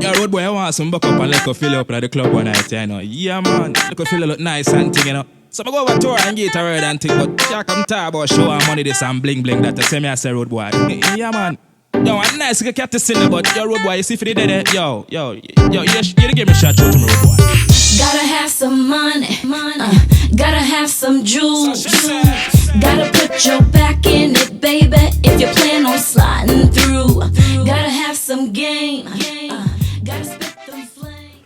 Yo, road boy, I want some buck up and let go fill you up at the club one night, you know. Yeah, man. Let go fill you look nice and thing, you know. So I go over tour and get a word and thing, but yeah, come talk about show and money this and bling bling that. To say me I say road boy. Yeah, man. Yo, I'm nice to get to sin, but yo, road boy, you see for the dead, yo, you give me a shot through to me, road boy. Gotta have some money, gotta have some jewels. Gotta put your back in it, baby, if you plan on sliding through. Gotta have some game, gotta spit them flames.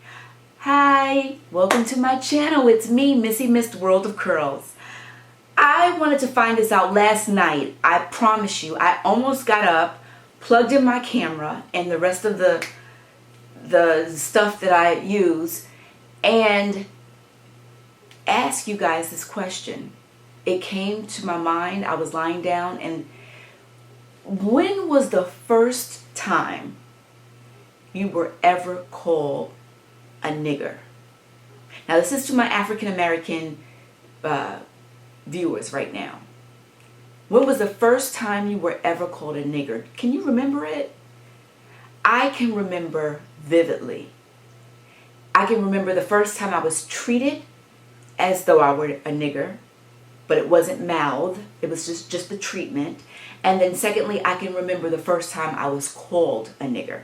Hi, welcome to my channel. It's me, Missy, Miss World of Curls. I wanted to find this out last night. I promise you, I almost got up, plugged in my camera and the rest of the stuff that I use, and ask you guys this question. It came to my mind. I was lying down, and when was the first time you were ever called a nigger? Now this is to my African American viewers right now. When was the first time you were ever called a nigger? Can you remember it? I can remember vividly. I can remember the first time I was treated as though I were a nigger, but it wasn't mouthed. It was just the treatment. And then secondly, I can remember the first time I was called a nigger.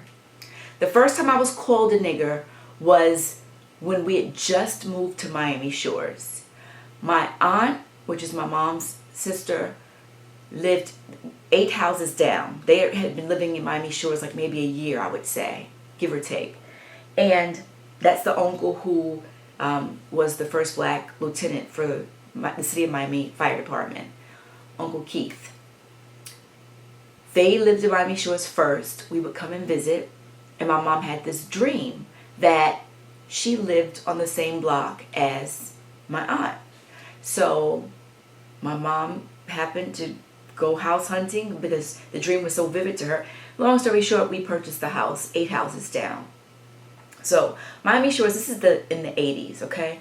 The first time I was called a nigger was when we had just moved to Miami Shores. My aunt, which is my mom's sister, lived 8 houses down. They had been living in Miami Shores like maybe a year, I would say, give or take. And that's the uncle who was the first black lieutenant for the city of Miami Fire Department, Uncle Keith. They lived in Miami Shores first. We would come and visit, and my mom had this dream that she lived on the same block as my aunt. So my mom happened to go house hunting because the dream was so vivid to her. Long story short, we purchased the house 8 houses down. So Miami Shores, this is in the 80s, okay?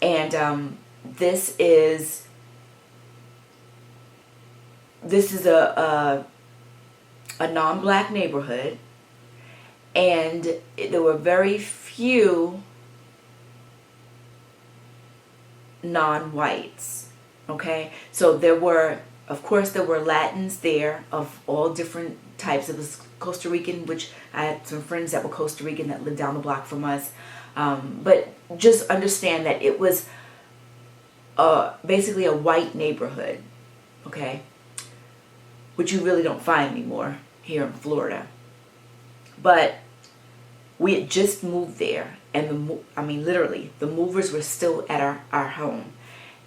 And this is a non-black neighborhood, and there were very few non-whites, okay? So there were, of course, there were Latins there of all different types. It was Costa Rican, which I had some friends that were Costa Rican that lived down the block from us. But just understand that it was basically a white neighborhood, okay? Which you really don't find anymore here in Florida. But we had just moved there, and literally, the movers were still at our home.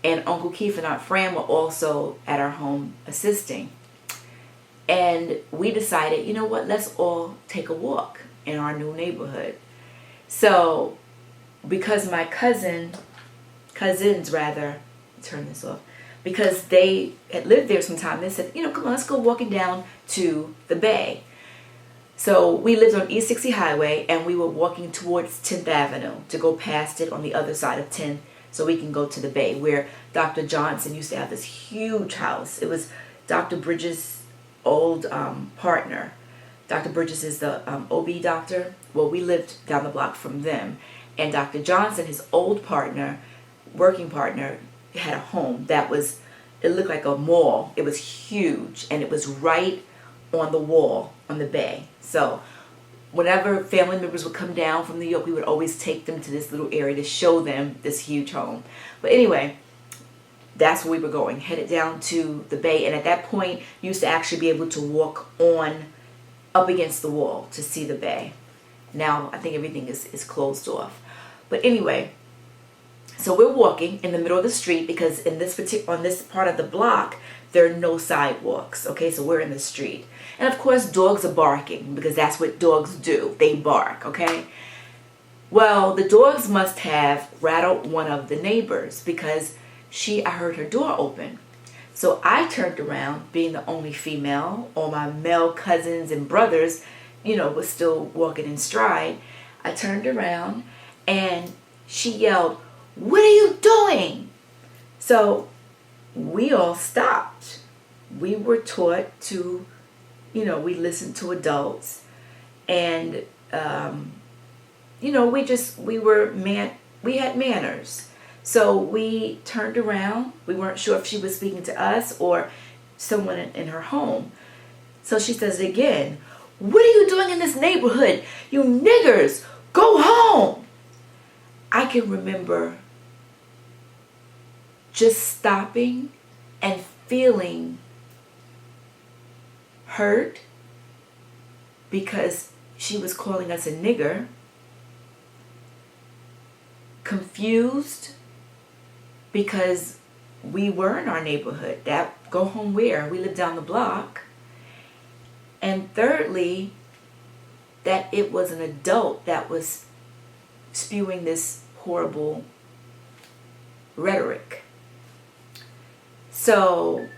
And Uncle Keith and Aunt Fran were also at our home assisting. And we decided, you know what, let's all take a walk in our new neighborhood. So, because my cousins, turn this off, because they had lived there some time, they said, you know, come on, let's go walking down to the bay. So we lived on East 60 Highway, and we were walking towards 10th Avenue to go past it on the other side of 10th so we can go to the bay, where Dr. Johnson used to have this huge house. It was Dr. Bridges' old partner. Dr. Bridges is the OB doctor. Well, we lived down the block from them. And Dr. Johnson, his old partner, working partner, had a home that was, it looked like a mall. It was huge, and it was right on the wall on the bay. So whenever family members would come down from New York, we would always take them to this little area to show them this huge home. But anyway, that's where we were going, headed down to the bay. And at that point, you used to actually be able to walk up against the wall to see the bay. Now I think everything is closed off. But anyway, so we're walking in the middle of the street because on this part of the block, there are no sidewalks. Okay, so we're in the street. And of course, dogs are barking because that's what dogs do. They bark, okay? Well, the dogs must have rattled one of the neighbors because I heard her door open. So I turned around, being the only female. All my male cousins and brothers, you know, was still walking in stride. I turned around and she yelled, "What are you doing?" So we all stopped. We were taught to, you know, we listened to adults. And we had manners. So we turned around. We weren't sure if she was speaking to us or someone in her home. So she says it again, "What are you doing in this neighborhood? You niggers, go home." I can remember just stopping and feeling hurt because she was calling us a nigger, confused because we were in our neighborhood. That go home where? We lived down the block. And thirdly, that it was an adult that was spewing this horrible rhetoric. So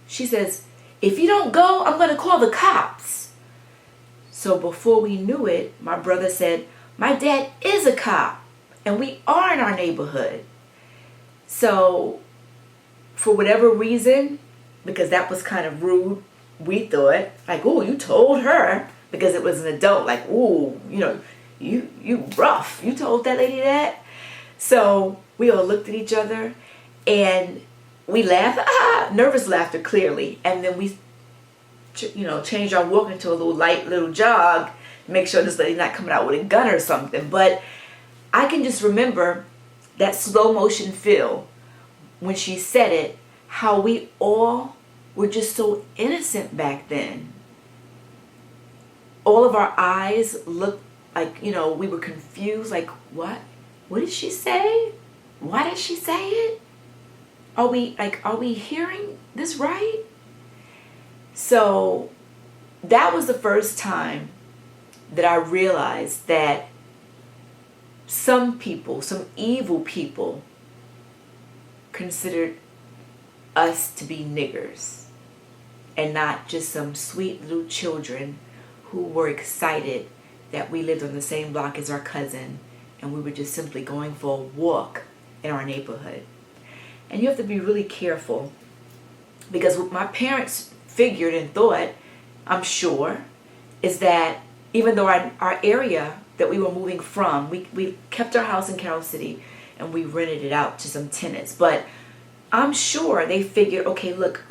she says, "If you don't go, I'm going to call the cops." So before we knew it, my brother said, "My dad is a cop and we are in our neighborhood." So for whatever reason, because that was kind of rude, we thought like, "Oh, you told her," because it was an adult, like, "Oh, you rough. You told that lady that." So we all looked at each other and we laughed, nervous laughter clearly, and then we changed our walk into a light little jog to make sure this lady's not coming out with a gun or something. But I can just remember that slow motion feel when she said it, how we all were just so innocent back then. All of our eyes looked like, we were confused, like, what did she say? Why did she say it? Are we hearing this right? So that was the first time that I realized that some people, some evil people, considered us to be niggers and not just some sweet little children who were excited that we lived on the same block as our cousin and we were just simply going for a walk in our neighborhood. And you have to be really careful, because what my parents figured and thought, I'm sure, is that even though our area that we were moving from, we kept our house in Carroll City and we rented it out to some tenants, but I'm sure they figured, okay, look,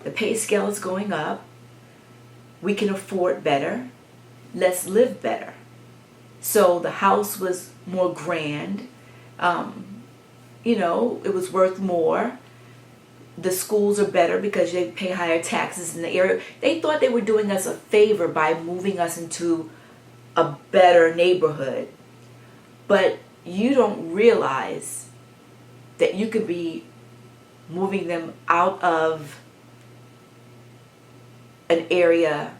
the pay scale is going up, we can afford better, let's live better. So the house was more grand, it was worth more. The schools are better because they pay higher taxes in the area. They thought they were doing us a favor by moving us into a better neighborhood. But you don't realize that you could be moving them out of an area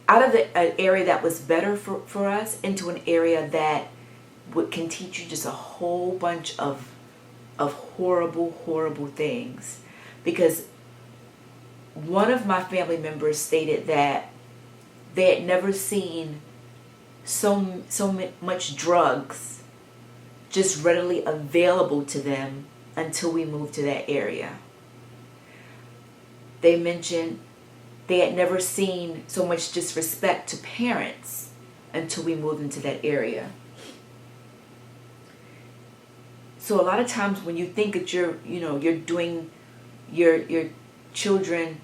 an area that was better for us into an area that can teach you just a whole bunch of horrible things. Because one of my family members stated that they had never seen so much drugs just readily available to them until we moved to that area. They mentioned they had never seen so much disrespect to parents until we moved into that area. So a lot of times when you think that you're doing your children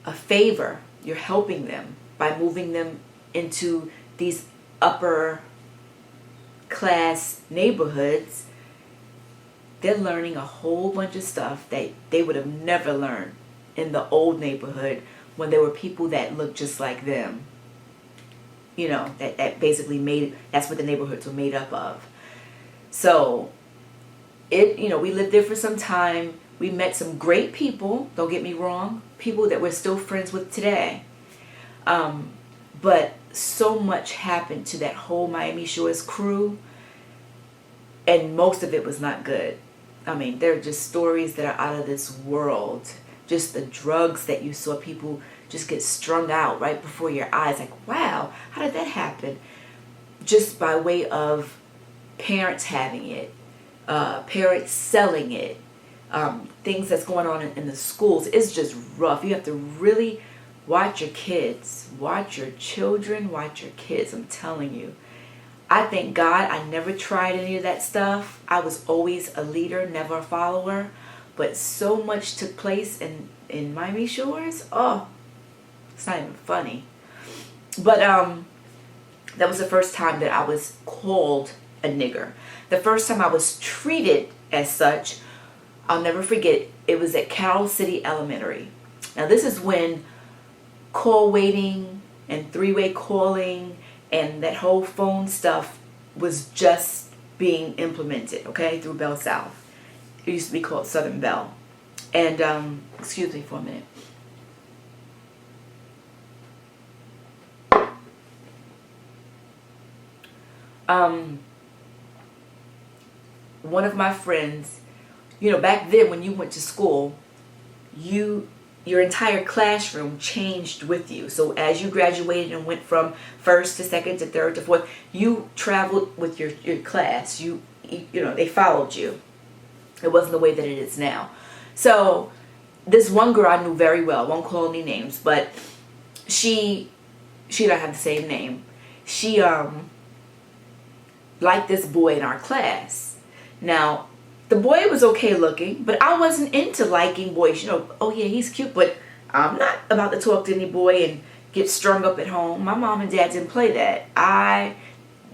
a favor, you're helping them by moving them into these upper class neighborhoods, they're learning a whole bunch of stuff that they would have never learned in the old neighborhood when there were people that looked just like them. That basically that's what the neighborhoods were made up of. So we lived there for some time. We met some great people, don't get me wrong, people that we're still friends with today. But so much happened to that whole Miami Shores crew, and most of it was not good. I mean, there are just stories that are out of this world. Just the drugs that you saw people just get strung out right before your eyes. Like, wow, how did that happen? Just by way of parents having it, parents selling it, things that's going on in the schools. It's just rough. You have to really watch your kids, watch your children, watch your kids. I'm telling you. I thank God I never tried any of that stuff. I was always a leader, never a follower. But so much took place in Miami Shores. Oh, it's not even funny. But that was the first time that I was called a nigger. The first time I was treated as such, I'll never forget, it was at Carroll City Elementary. Now this is when call waiting and three-way calling and that whole phone stuff was just being implemented, okay, through Bell South. It used to be called Southern Bell. And, excuse me for a minute. One of my friends, you know, back then when you went to school, your entire classroom changed with you. So as you graduated and went from first to second to third to fourth, you traveled with your class. You know, they followed you. It wasn't the way that it is now. So this one girl I knew very well, won't call any names, but she don't have the same name. She liked this boy in our class. Now, the boy was okay looking, but I wasn't into liking boys. You know, oh yeah, he's cute, but I'm not about to talk to any boy and get strung up at home. My mom and dad didn't play that. I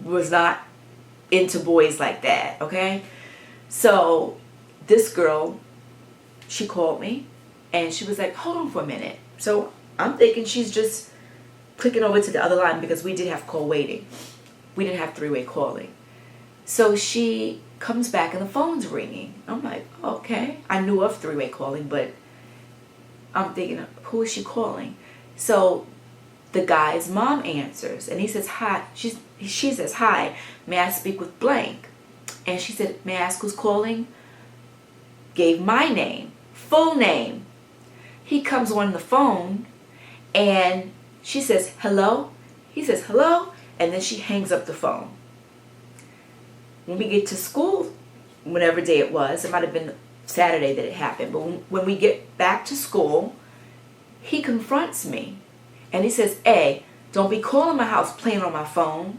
was not into boys like that, okay? So this girl, she called me and she was like, hold on for a minute. So I'm thinking she's just clicking over to the other line because we did have call waiting. We didn't have three-way calling. So she comes back and the phone's ringing. I'm like, okay. I knew of three-way calling, but I'm thinking, who is she calling? So the guy's mom answers and he says, hi. She says, hi, may I speak with blank? And she said, may I ask who's calling? Gave my name, full name. He comes on the phone and she says, hello? He says, hello? And then she hangs up the phone. When we get to school, whatever day it was, it might have been Saturday that it happened, but when we get back to school, he confronts me and he says, hey, don't be calling my house playing on my phone.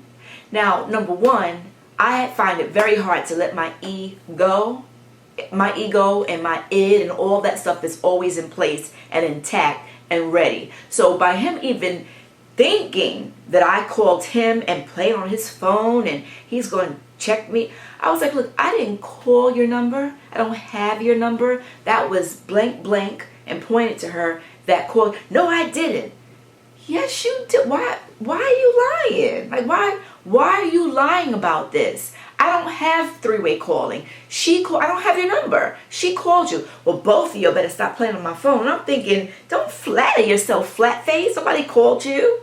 Now, number one, I find it very hard to let my ego and my id and all that stuff is always in place and intact and ready. So by him even thinking that I called him and played on his phone and he's going to check me, I was like, look, I didn't call your number. I don't have your number. That was blank blank, and pointed to her that called. No, I didn't. Yes, you did. Why are you lying? Like, why are you lying about this? I don't have three-way calling. I don't have your number. She called you. Well, both of you better stop playing on my phone. And I'm thinking, don't flatter yourself, flat face. Somebody called you.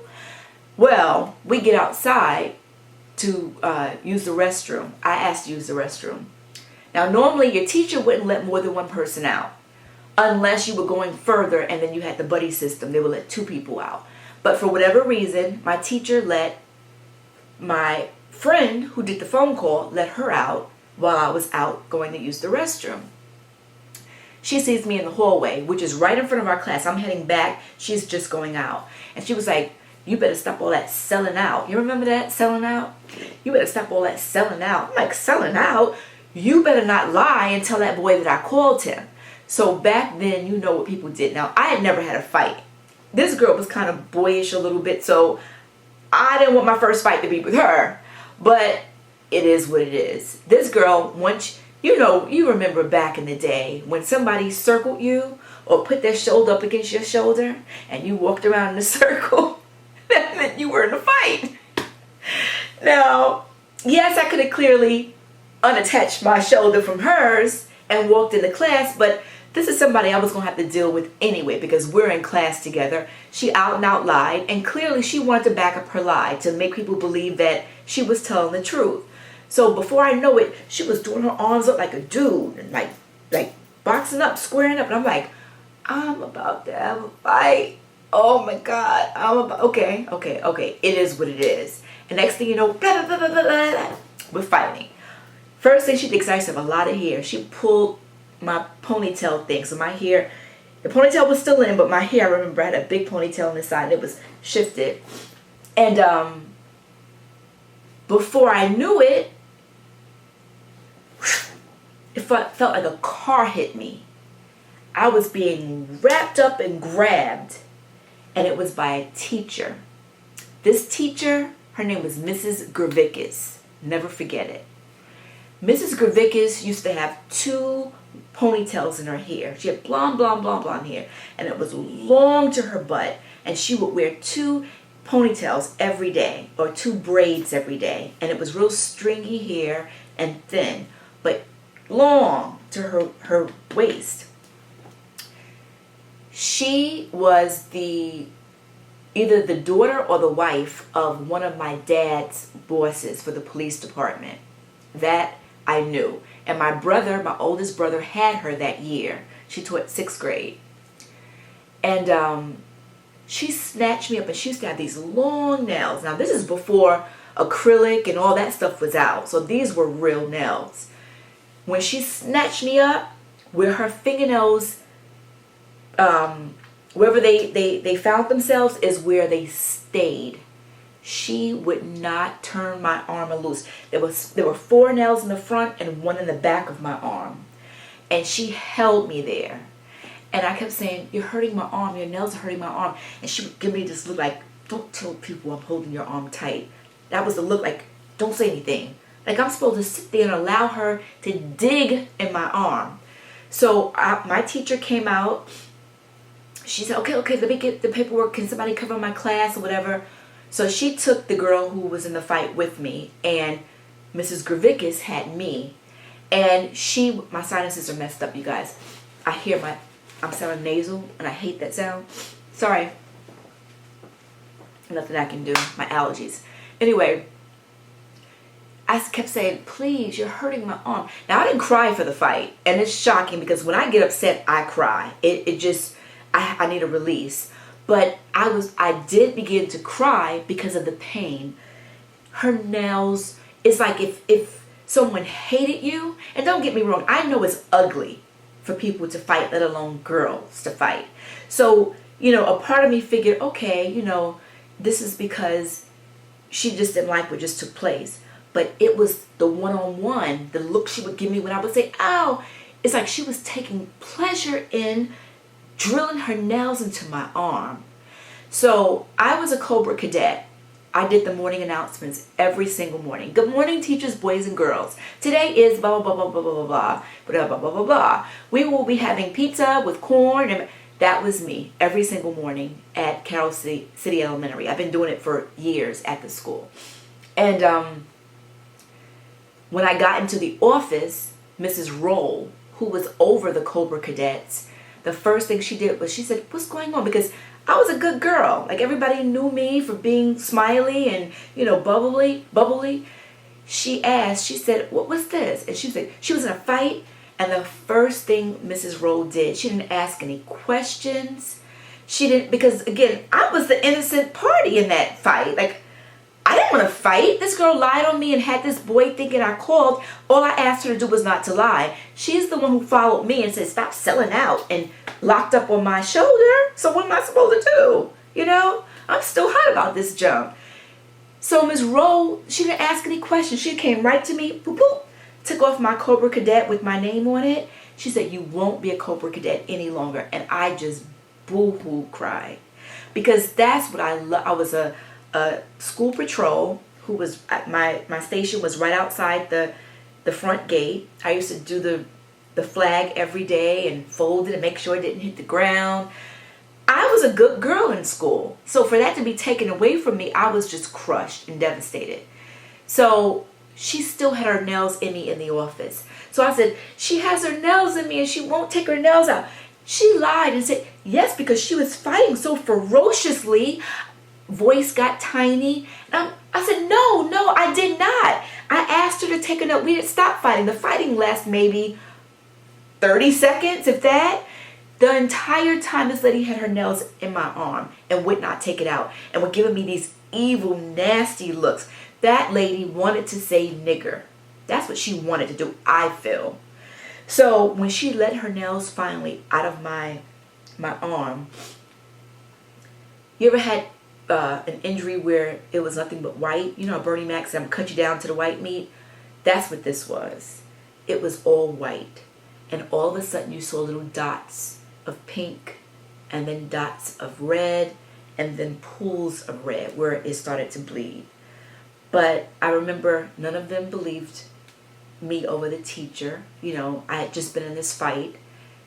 Well, we get outside to use the restroom. I asked to use the restroom. Now, normally your teacher wouldn't let more than one person out unless you were going further and then you had the buddy system. They would let two people out. But for whatever reason, my teacher let my friend who did the phone call, let her out while I was out going to use the restroom. She sees me in the hallway, which is right in front of our class. I'm heading back. She's just going out. And she was like, you better stop all that selling out. You remember that, selling out? You better stop all that selling out. I'm like, selling out? You better not lie and tell that boy that I called him. So back then, you know what people did. Now, I had never had a fight. This girl was kind of boyish a little bit, so I didn't want my first fight to be with her. But it is what it is. This girl, once, you remember back in the day when somebody circled you or put their shoulder up against your shoulder and you walked around in a circle, that meant you were in a fight. Now, yes, I could have clearly unattached my shoulder from hers and walked into class, but this is somebody I was going to have to deal with anyway because we're in class together. She out and out lied, and clearly she wanted to back up her lie to make people believe that she was telling the truth. So before I know it, she was doing her arms up like a dude and like boxing up, squaring up, and I'm like, I'm about to have a fight. Oh my God. Okay. It is what it is. And next thing you know, blah, blah, blah, blah, blah, blah, we're fighting. First thing she thinks I used to have a lot of hair. She pulled my ponytail thing, so my hair The ponytail was still in, but my hair, I remember I had a big ponytail on this side and it was shifted. And before I knew it, it felt like a car hit me. I was being wrapped up and grabbed, and it was by a teacher. This teacher, her name was Mrs. Gravicus. Never forget it. Mrs. Gravicus used to have 2 ponytails in her hair. She had blonde hair, and it was long to her butt, and she would wear 2 ponytails every day, or 2 braids every day, and it was real stringy hair and thin, but long to her waist. She was either the daughter or the wife of one of my dad's bosses for the police department. That I knew. And my brother, my oldest brother, had her that year. She taught 6th grade. And she snatched me up, and she used to have these long nails. Now this is before acrylic and all that stuff was out. So these were real nails. When she snatched me up, where her fingernails, wherever they found themselves is where they stayed. She would not turn my arm loose. There were 4 nails in the front and 1 in the back of my arm. And she held me there. And I kept saying, "You're hurting my arm. Your nails are hurting my arm." And she would give me this look like, "Don't tell people I'm holding your arm tight." That was the look like, "Don't say anything." Like I'm supposed to sit there and allow her to dig in my arm. So my teacher came out. She said, okay, let me get the paperwork. Can somebody cover my class or whatever? So she took the girl who was in the fight with me, and Mrs. Gravicus had me. And my sinuses are messed up, you guys. I'm sounding nasal, and I hate that sound. Sorry. Nothing I can do. My allergies. Anyway, I kept saying, "Please, you're hurting my arm." Now, I didn't cry for the fight, and it's shocking because when I get upset, I cry. I need a release. But I did begin to cry because of the pain. Her nails, it's like if someone hated you, and don't get me wrong, I know it's ugly for people to fight, let alone girls to fight. So, a part of me figured, okay, this is because she just didn't like what just took place. But it was the one-on-one, the look she would give me when I would say, "Ow." It's like she was taking pleasure in drilling her nails into my arm. So I was a Cobra cadet. I did the morning announcements every single morning. "Good morning, teachers, boys and girls. Today is blah, blah, blah, blah, blah, blah, blah, blah, blah, blah, blah, blah. We will be having pizza with corn." And that was me every single morning at Carroll City Elementary. I've been doing it for years at the school. And when I got into the office, Mrs. Roll, who was over the Cobra cadets, the first thing she did was she said, "What's going on?" Because I was a good girl. Like everybody knew me for being smiley and, bubbly. She said, "What was this?" And she said, she was in a fight. And the first thing Mrs. Roll did, she didn't ask any questions. She didn't, because again, I was the innocent party in that fight. Like, I didn't want to fight. This girl lied on me and had this boy thinking I called. All I asked her to do was not to lie. She's the one who followed me and said, "Stop selling out," and locked up on my shoulder. So what am I supposed to do? I'm still hot about this jump. So Ms. Rowe, she didn't ask any questions. She came right to me, boop, boop, took off my Cobra cadet with my name on it. She said, "You won't be a Cobra cadet any longer." And I just boo-hoo cried. Because that's what I love. I was a school patrol who was at my station was right outside the front gate. I used to do the flag every day and fold it and make sure it didn't hit the ground. I was a good girl in school. So for that to be taken away from me, I was just crushed and devastated. So she still had her nails in me in the office. So I said, "She has her nails in me and she won't take her nails out." She lied and said, "Yes, because she was fighting so ferociously." Voice got tiny. And I said, no, I did not. I asked her to take a note. We didn't stop fighting. The fighting lasted maybe 30 seconds, if that. The entire time this lady had her nails in my arm and would not take it out and were giving me these evil, nasty looks. That lady wanted to say nigger. That's what she wanted to do, I feel. So when she let her nails finally out of my my arm. You ever had an injury where it was nothing but white? You know, Bernie Mac said, I'm gonna cut you down to the white meat. That's what this was. It was all white. And all of a sudden you saw little dots of pink, and then dots of red, and then pools of red where it started to bleed. But I remember none of them believed me over the teacher. You know, I had just been in this fight.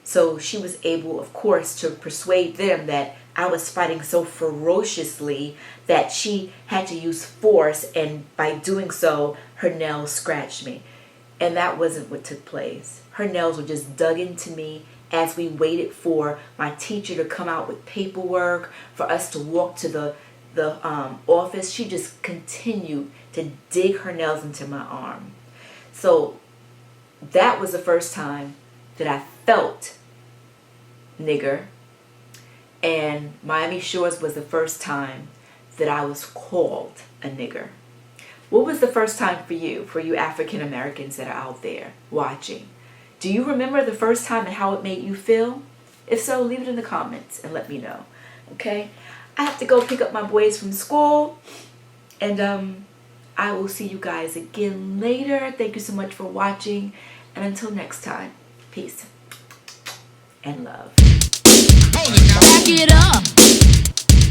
So she was able, of course, to persuade them that I was fighting so ferociously that she had to use force, and by doing so, her nails scratched me. And that wasn't what took place. Her nails were just dug into me as we waited for my teacher to come out with paperwork, for us to walk to the office. She just continued to dig her nails into my arm. So that was the first time that I felt nigger. And Miami Shores was the first time that I was called a nigger. What was the first time for you African Americans that are out there watching? Do you remember the first time and how it made you feel? If so, leave it in the comments and let me know. Okay? I have to go pick up my boys from school. And I will see you guys again later. Thank you so much for watching. And until next time, peace and love. Back it up.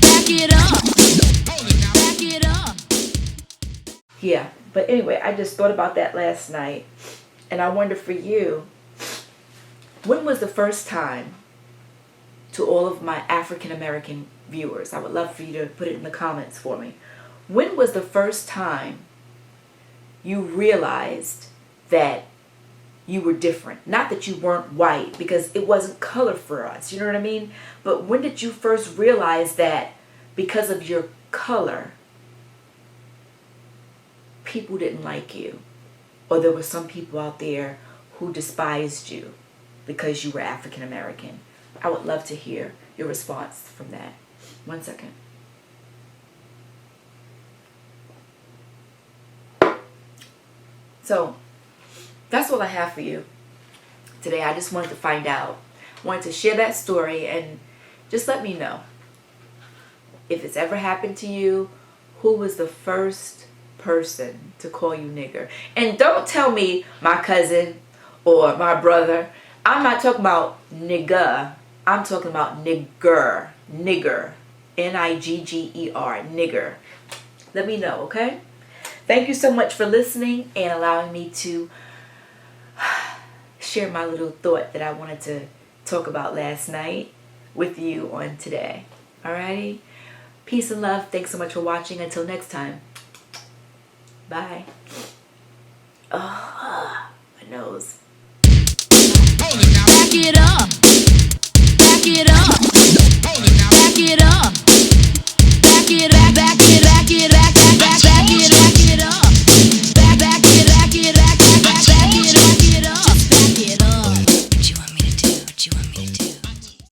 Back it up. Back it up. Yeah, but anyway, I just thought about that last night. And I wonder for you, when was the first time, to all of my African American viewers, I would love for you to put it in the comments for me. When was the first time you realized that you were different? Not that you weren't white, because it wasn't color for us, you know what I mean? But when did you first realize that because of your color, people didn't like you? Or there were some people out there who despised you because you were African American? I would love to hear your response from that. 1 second. So that's all I have for you today. I just wanted to find out. Wanted to share that story, and just let me know if it's ever happened to you. Who was the first person to call you nigger? And don't tell me my cousin or my brother. I'm not talking about nigga. I'm talking about nigger. Nigger. N-I-G-G-E-R. Nigger. Let me know, okay? Thank you so much for listening and allowing me to share my little thought that I wanted to talk about last night with you on today. Alrighty? Peace and love. Thanks so much for watching. Until next time. Bye. Oh, my nose. Back it up.